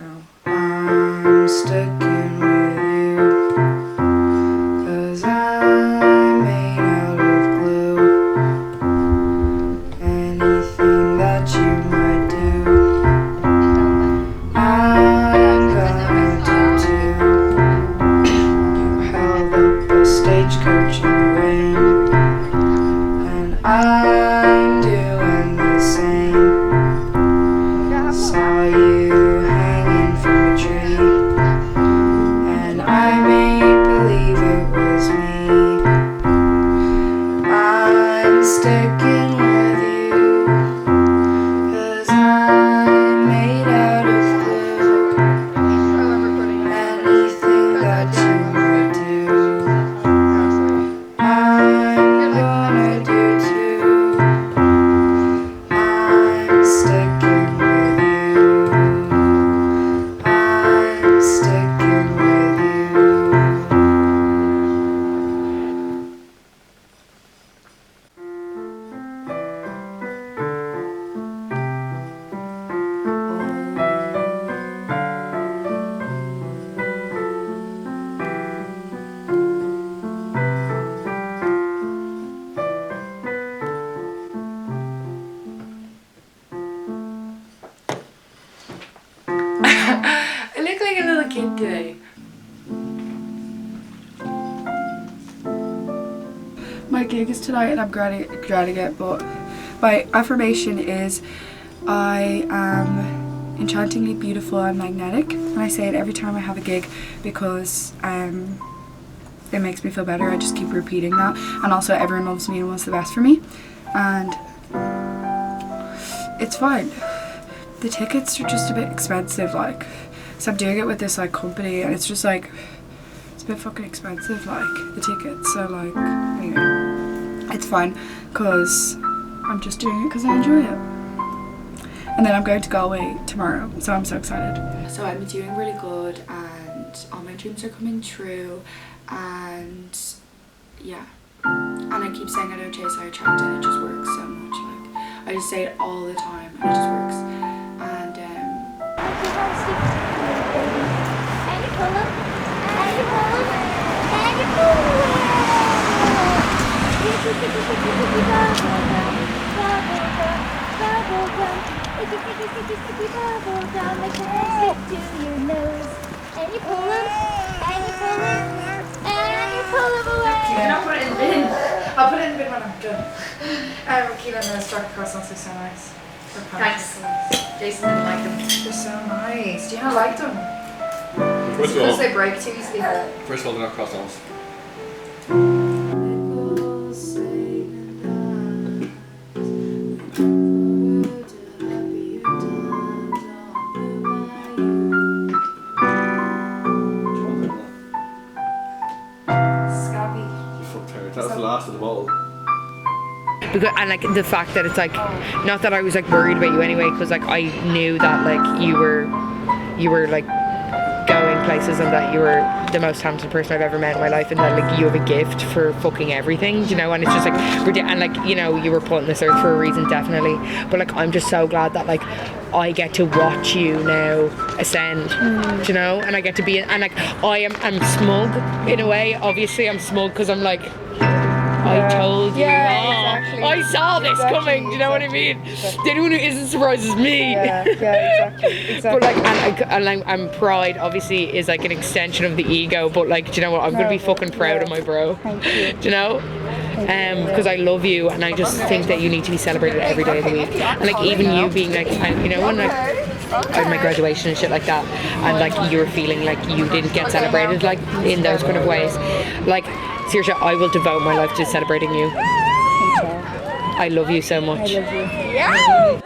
Oh. I'm sticking with you, 'cause I'm made out of glue. Anything that you might do, I'm gonna do too. You held up a stagecoach in the rain, and I'm doing the same. Saw you hanging from a tree, and I made believe it was me. I'm sticking with you, 'cause I'm made out of glue. Anything that you might do, I'm gonna do too. I'm sticking with you. I'm sticking with you. I look like a little kid today. My gig is tonight and I'm dreading it, but my affirmation is I am enchantingly beautiful and magnetic, and I say it every time I have a gig because it makes me feel better. I just keep repeating that, and also everyone loves me and wants the best for me, and it's fine. The tickets are just a bit expensive, like, so I'm doing it with this like company, and it's just like, it's a bit fucking expensive, like, the tickets, so like, anyway, it's fine, because I'm just doing it because I enjoy it. And then I'm going to Galway tomorrow, so I'm so excited. So I'm doing really good, and all my dreams are coming true, and yeah, and I keep saying I don't chase, I attract, and it just works so much, like, I just say it all the time, and it just works. And I'll put it in the bin. I'll put it in the bin when I'm done. Keelan and the stock croissants are so nice. Thanks. Jason didn't like them. They're so nice. Do you not like them? First of Because all, they break too easily. first of all, they're not croissants. Scabby. You fucked her. That was the last of the bottle. Because, and like the fact that it's like, not that I was like worried about you anyway, because like I knew that like you were like going places, and that you were the most talented person I've ever met in my life, and that like you have a gift for fucking everything, you know, and it's just like, and like, you know, you were put on this earth for a reason, definitely, but like I'm just so glad that like I get to watch you now ascend, you know, and I get to be, and like I'm smug in a way. Obviously I'm smug because I'm like, I told you. Exactly. I saw this coming. Do you know what I mean? Exactly. The only one who isn't surprised is me. Yeah, exactly. But like, and pride obviously is like an extension of the ego. But like, do you know what? I'm gonna be fucking proud of my bro. Thank you. Do you know? Because I love you, and I just think that you need to be celebrated every day of the week. And like, even you being like, you know, when like I had my graduation and shit like that, and like you were feeling like you didn't get celebrated like in those kind of ways, like. Seriously, I will devote my life to celebrating you. I love you so much. I love you. Yeah!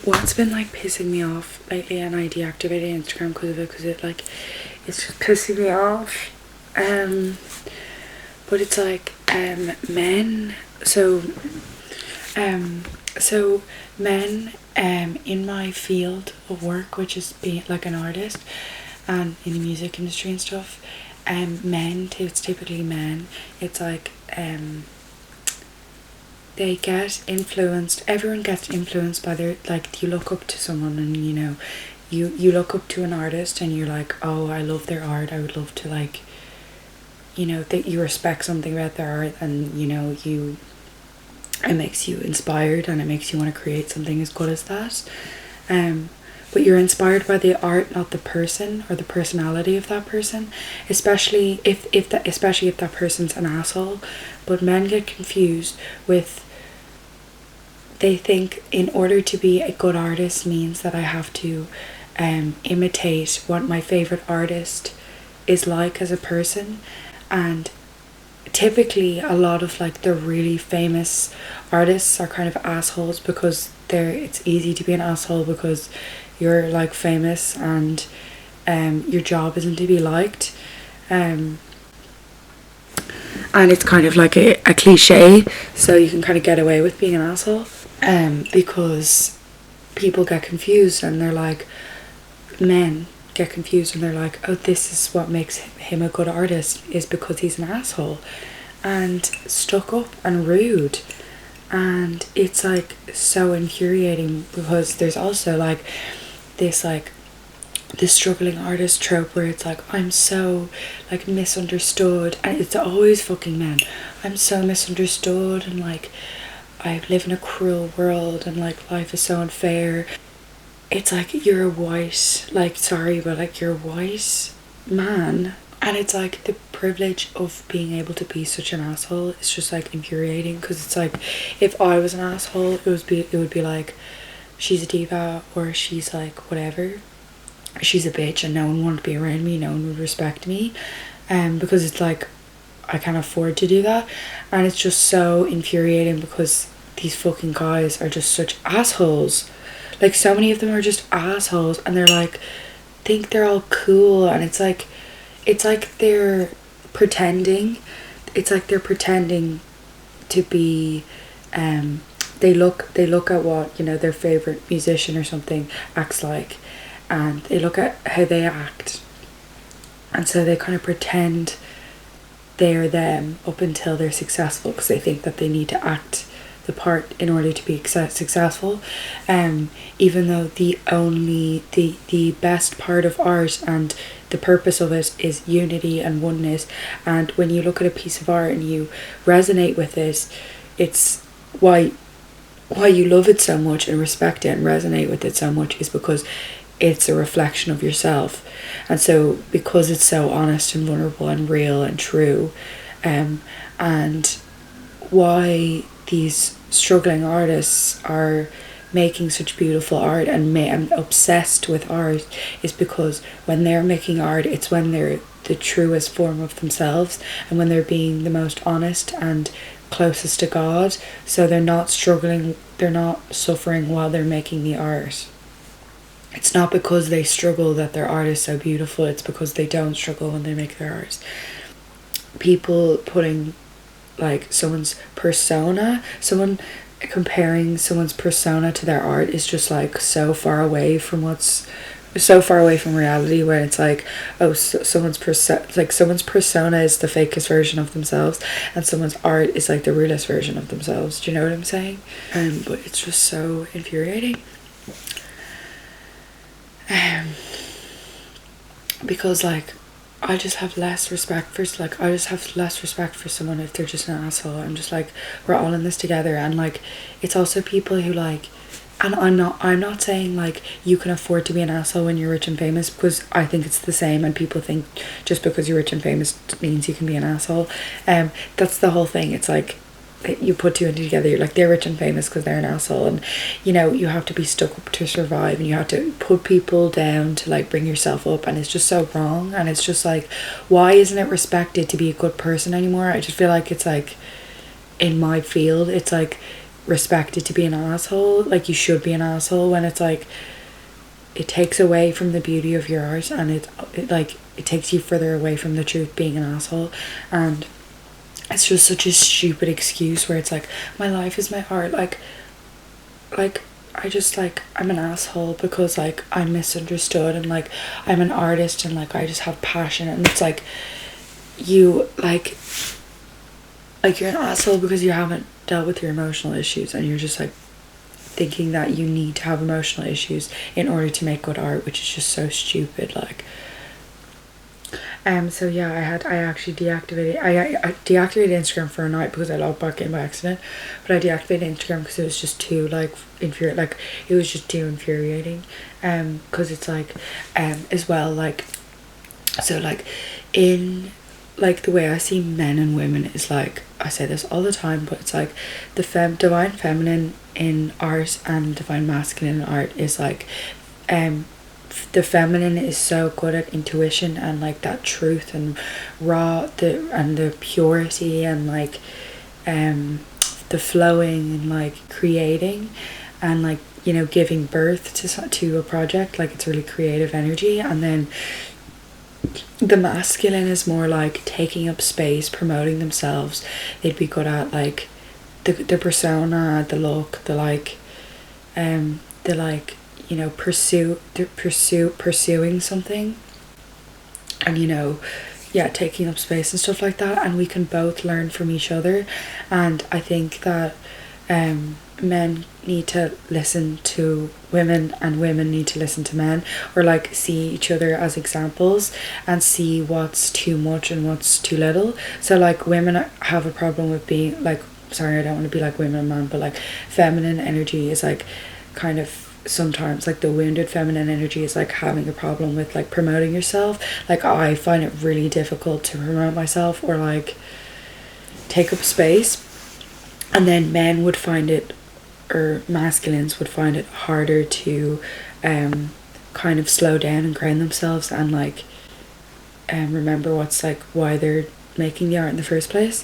What's been like pissing me off lately, and I deactivated Instagram because of it, because it like, it's just pissing me off. But it's like men. So men in my field of work, which is being like an artist and in the music industry and stuff, it's typically men. It's like they get influenced. Everyone gets influenced by their, like, you look up to someone, and you know, you look up to an artist and you're like, oh, I love their art, I would love to, like, you know, that you respect something about their art, and you know, it makes you inspired, and it makes you want to create something as good as that. But you're inspired by the art, not the person or the personality of that person, especially if that person's an asshole. But men get confused with, they think in order to be a good artist means that I have to imitate what my favorite artist is like as a person. And typically a lot of like the really famous artists are kind of assholes, because it's easy to be an asshole because you're like famous, and your job isn't to be liked, and it's kind of like a cliche, so you can kind of get away with being an asshole, because people get confused, and they're like, men get confused, and they're like, oh, this is what makes him a good artist, is because he's an asshole and stuck up and rude. And it's like so infuriating, because there's also like this struggling artist trope where it's like, I'm so like misunderstood, and it's always fucking men. I'm so misunderstood, and like I live in a cruel world, and like life is so unfair. It's like, you're a white, like, sorry, but like, you're a white man, and it's like the privilege of being able to be such an asshole is just like infuriating, because it's like, if I was an asshole, it would be like, she's a diva, or she's like whatever, she's a bitch, and no one wanted to be around me, no one would respect me, because it's like, I can't afford to do that. And it's just so infuriating, because these fucking guys are just such assholes. Like, so many of them are just assholes, and they're like, think they're all cool, and it's like they're pretending. It's like they're pretending to be, they look at what, you know, their favorite musician or something acts like, and they look at how they act, and so they kind of pretend they're them up until they're successful, because they think that they need to act the part in order to be successful, even though the best part of art and the purpose of it is unity and oneness. And when you look at a piece of art and you resonate with it, it's why you love it so much and respect it and resonate with it so much, is because it's a reflection of yourself. And so because it's so honest and vulnerable and real and true, and why these struggling artists are making such beautiful art and obsessed with art, is because when they're making art, it's when they're the truest form of themselves, and when they're being the most honest and closest to God. So they're not struggling, they're not suffering while they're making the art. It's not because they struggle that their art is so beautiful, it's because they don't struggle when they make their art. People putting like someone's persona, someone comparing someone's persona to their art is just like so far away from reality, where it's like, oh, so someone's persona is the fakest version of themselves, and someone's art is like the realest version of themselves. Do you know what I'm saying? But it's just so infuriating, because like I just have less respect for someone if they're just an asshole. I'm just like, we're all in this together. And like, it's also people who like, and I'm not saying like you can afford to be an asshole when you're rich and famous, because I think it's the same, and people think just because you're rich and famous means you can be an asshole. That's the whole thing. It's like, you put two and two together, you're like, they're rich and famous because they're an asshole, and you know, you have to be stuck up to survive, and you have to put people down to like bring yourself up, and it's just so wrong. And it's just like, why isn't it respected to be a good person anymore? I just feel like it's like, in my field, it's like respected to be an asshole, like you should be an asshole, when it's like it takes away from the beauty of your art, and it takes you further away from the truth being an asshole. And it's just such a stupid excuse where it's like, my life is my art, like I just like, I'm an asshole because like I'm misunderstood, and like I'm an artist, and like I just have passion. And it's like, you like you're an asshole because you haven't dealt with your emotional issues, and you're just like thinking that you need to have emotional issues in order to make good art, which is just so stupid. Like so yeah, I actually deactivated I deactivated Instagram for a night because I logged back in by accident, but I deactivated Instagram because it was just too like it was just too infuriating, because it's like as well, like, so like in like the way I see men and women is like, I say this all the time, but it's like the divine feminine in art and divine masculine in art is like the feminine is so good at intuition and like that truth and raw the purity and like the flowing and like creating and like, you know, giving birth to a project. Like it's really creative energy. And then the masculine is more like taking up space, promoting themselves. They'd be good at like the persona, the look, the like you know, pursuing something, and you know, yeah, taking up space and stuff like that. And we can both learn from each other. And I think that men need to listen to women and women need to listen to men, or like see each other as examples and see what's too much and what's too little. So like women have a problem with being like, sorry, I don't want to be like women and men, but like feminine energy is like kind of sometimes like the wounded feminine energy is like having a problem with like promoting yourself. Like I find it really difficult to promote myself or like take up space, and then men would find it, or masculines would find it harder to kind of slow down and ground themselves and like remember what's like why they're making the art in the first place,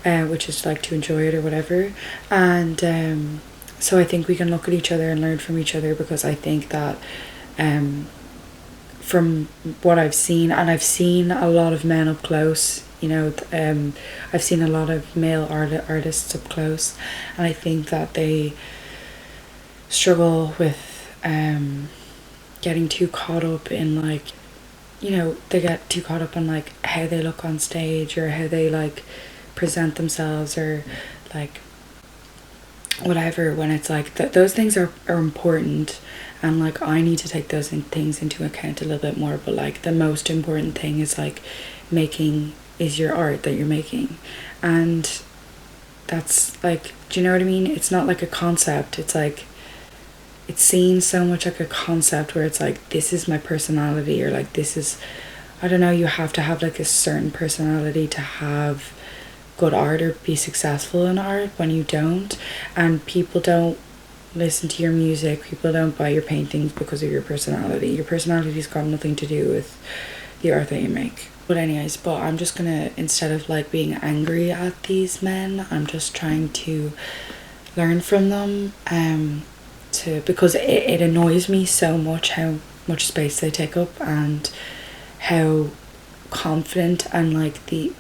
which is like to enjoy it or whatever. And so I think we can look at each other and learn from each other, because I think that from what I've seen, and I've seen a lot of men up close, you know, I've seen a lot of male artists up close, and I think that they struggle with getting too caught up in like, you know, they get too caught up in like how they look on stage or how they like present themselves or like whatever, when it's like those things are important, and like I need to take those things into account a little bit more. But like the most important thing is like is your art that you're making, and that's like, do you know what I mean? It's not like a concept, it's like it's seen so much like a concept where it's like, this is my personality, or like this is, I don't know, you have to have like a certain personality to have good art or be successful in art. When you don't, and people don't listen to your music, people don't buy your paintings because of your personality. Your personality's got nothing to do with the art that you make. But anyways, but I'm just gonna, instead of like being angry at these men, I'm just trying to learn from them, because it annoys me so much how much space they take up, and how confident and like the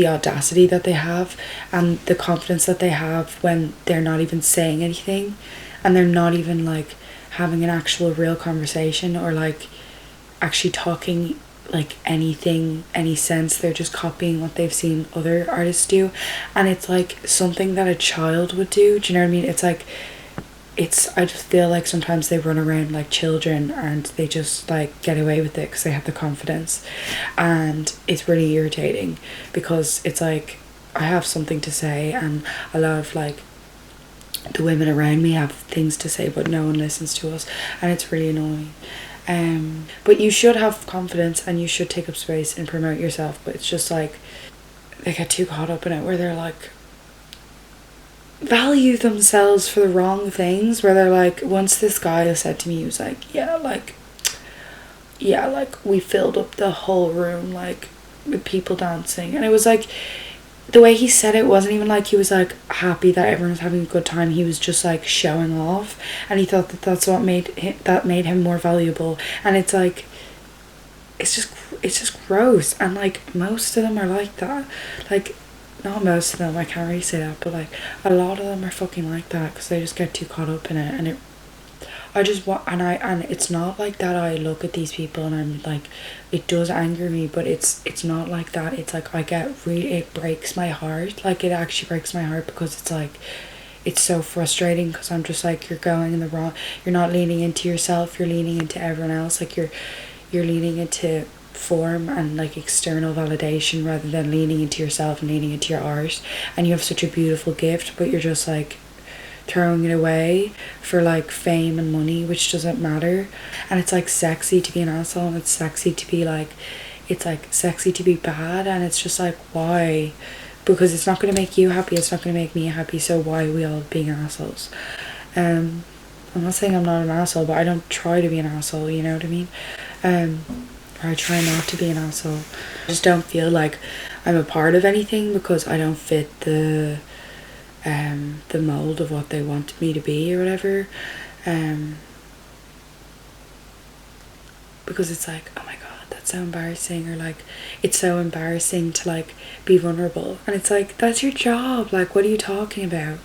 audacity that they have, and the confidence that they have when they're not even saying anything, and they're not even like having an actual real conversation or like actually talking like anything, any sense. They're just copying what they've seen other artists do, and it's like something that a child would do. Do you know what I mean? It's like, I just feel like sometimes they run around like children and they just like get away with it because they have the confidence, and it's really irritating because it's like I have something to say, and a lot of like the women around me have things to say, but no one listens to us, and it's really annoying. But you should have confidence and you should take up space and promote yourself, but it's just like they get too caught up in it where they're like value themselves for the wrong things, where they're like, once this guy said to me, he was like, yeah, like we filled up the whole room like with people dancing, and it was like, the way he said it wasn't even like he was like happy that everyone was having a good time. He was just like showing off, and he thought that that's what made him more valuable. And it's like, it's just gross. And like most of them are like that. Like, not most of them, I can't really say that, but like a lot of them are fucking like that because they just get too caught up in it. And it, I just want, and it's not like that I look at these people and I'm like, it does anger me, but it's not like that. It's like I get really, it breaks my heart. Like, it actually breaks my heart because it's like, it's so frustrating because I'm just like, you're going in the wrong, you're not leaning into yourself, you're leaning into everyone else. Like, you're leaning into form and like external validation rather than leaning into yourself and leaning into your art. And you have such a beautiful gift, but you're just like throwing it away for like fame and money, which doesn't matter. And it's like sexy to be an asshole, and it's sexy to be like, it's like sexy to be bad, and it's just like, why? Because it's not going to make you happy, it's not going to make me happy, so why are we all being assholes? I'm not saying I'm not an asshole, but I don't try to be an asshole, you know what I mean? Or I try not to be an asshole. I just don't feel like I'm a part of anything because I don't fit the mold of what they want me to be or whatever. Because it's like, oh my god, that's so embarrassing, or like, it's so embarrassing to like be vulnerable, and it's like, that's your job, like, what are you talking about?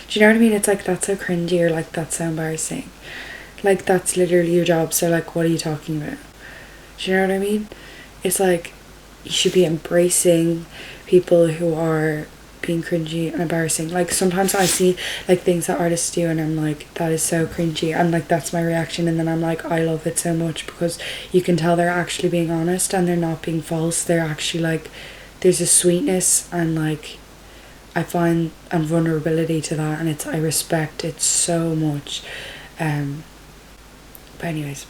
Do you know what I mean? It's like, that's so cringy, or like, that's so embarrassing, like, that's literally your job, so like, what are you talking about? Do you know what I mean? It's like, you should be embracing people who are being cringy and embarrassing. Like, sometimes I see like things that artists do and I'm like, that is so cringy, and like, that's my reaction, and then I'm like, I love it so much because you can tell they're actually being honest and they're not being false. They're actually like, there's a sweetness and like, I find, and vulnerability to that, and it's, I respect it so much. But anyways,